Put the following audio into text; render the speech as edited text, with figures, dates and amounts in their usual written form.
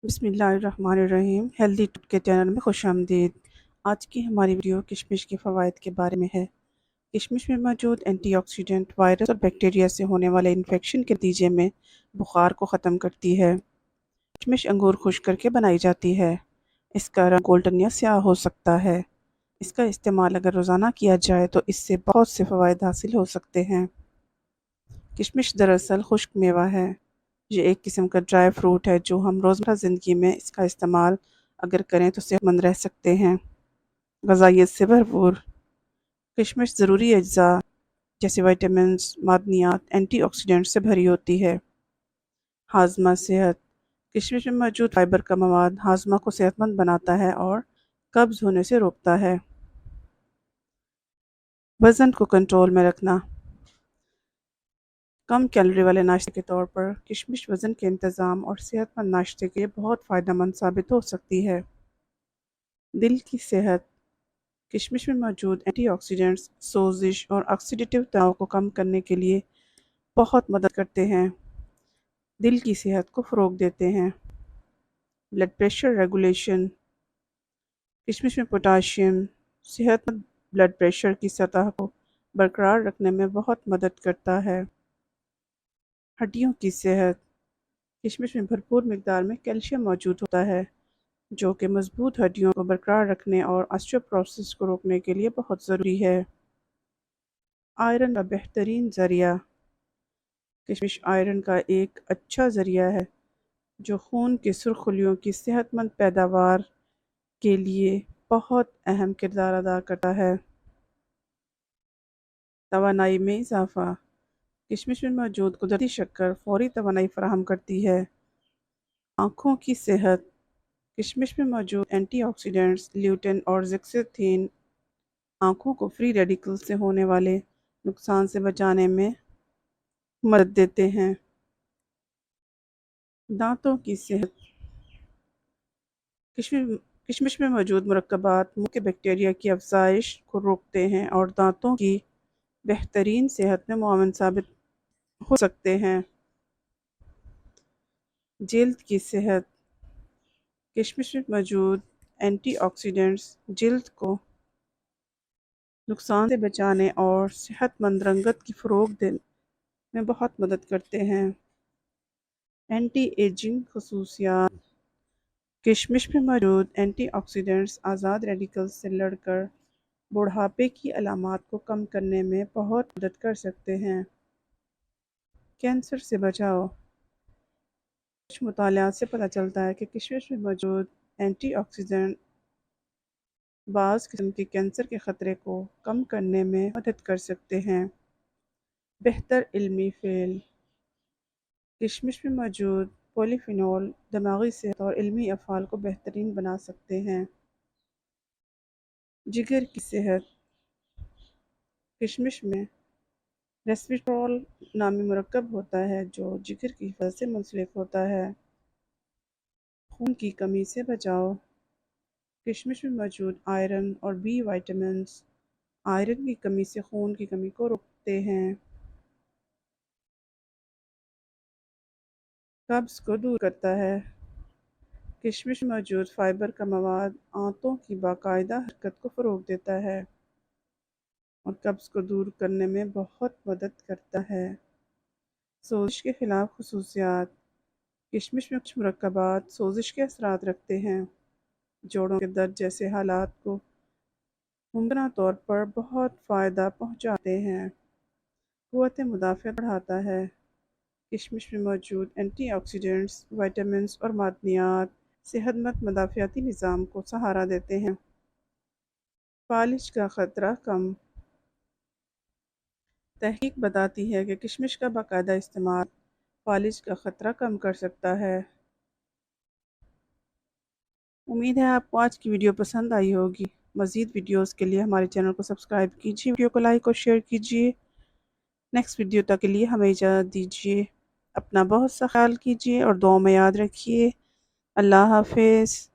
بسم اللہ الرحمن الرحیم، ہیلدی ٹپ کے چینل میں خوش آمدید۔ آج کی ہماری ویڈیو کشمش کے فوائد کے بارے میں ہے۔ کشمش میں موجود اینٹی آکسیڈنٹ وائرس اور بیکٹیریا سے ہونے والے انفیکشن کے نتیجے میں بخار کو ختم کرتی ہے۔ کشمش انگور خشک کر کے بنائی جاتی ہے۔ اس کا رنگ گولڈن یا سیاہ ہو سکتا ہے۔ اس کا استعمال اگر روزانہ کیا جائے تو اس سے بہت سے فوائد حاصل ہو سکتے ہیں۔ کشمش دراصل خشک میوہ ہے۔ یہ ایک قسم کا ڈرائی فروٹ ہے جو ہم روزمرہ زندگی میں اس کا استعمال اگر کریں تو صحت مند رہ سکتے ہیں۔ غذائیت سے بھرپور کشمش ضروری اجزاء جیسے وائٹامنز، معدنیات، اینٹی آکسیڈنٹ سے بھری ہوتی ہے۔ ہاضمہ صحت کشمش میں موجود فائبر کا مواد ہاضمہ کو صحت مند بناتا ہے اور قبض ہونے سے روکتا ہے۔ وزن کو کنٹرول میں رکھنا کم کیلوری والے ناشتے کے طور پر کشمش وزن کے انتظام اور صحت مند ناشتے کے لیے بہت فائدہ مند ثابت ہو سکتی ہے۔ دل کی صحت کشمش میں موجود اینٹی آکسیڈنٹس سوزش اور آکسیڈیٹیو تناؤ کو کم کرنے کے لیے بہت مدد کرتے ہیں۔ دل کی صحت کو فروغ دیتے ہیں۔ بلڈ پریشر ریگولیشن کشمش میں پوٹاشیم صحت مند بلڈ پریشر کی سطح کو برقرار رکھنے میں بہت مدد کرتا ہے۔ ہڈیوں کی صحت کشمش میں بھرپور مقدار میں کیلشیم موجود ہوتا ہے جو کہ مضبوط ہڈیوں کو برقرار رکھنے اور آسٹیوپروسس کو روکنے کے لیے بہت ضروری ہے۔ آئرن کا بہترین ذریعہ کشمش آئرن کا ایک اچھا ذریعہ ہے جو خون کے سرخ خلیوں کی صحت مند پیداوار کے لیے بہت اہم کردار ادا کرتا ہے۔ توانائی میں اضافہ کشمش میں موجود قدرتی شکر فوری توانائی فراہم کرتی ہے۔ آنکھوں کی صحت کشمش میں موجود اینٹی آکسیڈنٹس لیوٹین اور زیکسانتھین آنکھوں کو فری ریڈیکل سے ہونے والے نقصان سے بچانے میں مدد دیتے ہیں۔ دانتوں کی صحت کشمش میں موجود مرکبات منہ کے بیکٹیریا کی افزائش کو روکتے ہیں اور دانتوں کی بہترین صحت میں معاون ثابت ہو سکتے ہیں۔ جلد کی صحت کشمش میں موجود اینٹی آکسیڈنٹس جلد کو نقصان سے بچانے اور صحت مند رنگت کی فروغ دینے میں بہت مدد کرتے ہیں۔ اینٹی ایجنگ خصوصیات کشمش میں موجود اینٹی آکسیڈنٹس آزاد ریڈیکلز سے لڑ کر بڑھاپے کی علامات کو کم کرنے میں بہت مدد کر سکتے ہیں۔ کینسر سے بچاؤ کچھ مطالعات سے پتہ چلتا ہے کہ کشمش میں موجود اینٹی آکسیڈنٹ بعض قسم کے کینسر کے خطرے کو کم کرنے میں مدد کر سکتے ہیں۔ بہتر علمی فعل کشمش میں موجود پولی فینول دماغی صحت اور علمی افعال کو بہترین بنا سکتے ہیں۔ جگر کی صحت کشمش میں ریسویٹرول نامی مرکب ہوتا ہے جو جگر کی حفاظت سے منسلک ہوتا ہے۔ خون کی کمی سے بچاؤ کشمش میں موجود آئرن اور بی وائٹامنز آئرن کی کمی سے خون کی کمی کو روکتے ہیں۔ قبض کو دور کرتا ہے کشمش میں موجود فائبر کا مواد آنتوں کی باقاعدہ حرکت کو فروغ دیتا ہے اور قبض کو دور کرنے میں بہت مدد کرتا ہے۔ سوزش کے خلاف خصوصیات کشمش میں کچھ مرکبات سوزش کے اثرات رکھتے ہیں۔ جوڑوں کے درد جیسے حالات کو ممکنہ طور پر بہت فائدہ پہنچاتے ہیں۔ قوت مدافعت بڑھاتا ہے کشمش میں موجود اینٹی آکسیڈنٹس وائٹامنز اور معدنیات صحت مند مدافعتی نظام کو سہارا دیتے ہیں۔ فالج کا خطرہ کم تحقیق بتاتی ہے کہ کشمش کا باقاعدہ استعمال فالج کا خطرہ کم کر سکتا ہے۔ امید ہے آپ کو آج کی ویڈیو پسند آئی ہوگی۔ مزید ویڈیوز کے لیے ہمارے چینل کو سبسکرائب کیجیے، ویڈیو کو لائک اور شیئر کیجیے۔ نیکسٹ ویڈیو تک کے لیے ہمیں اجازت دیجیے۔ اپنا بہت سا خیال کیجیے اور دعاؤں میں یاد رکھیے۔ اللہ حافظ۔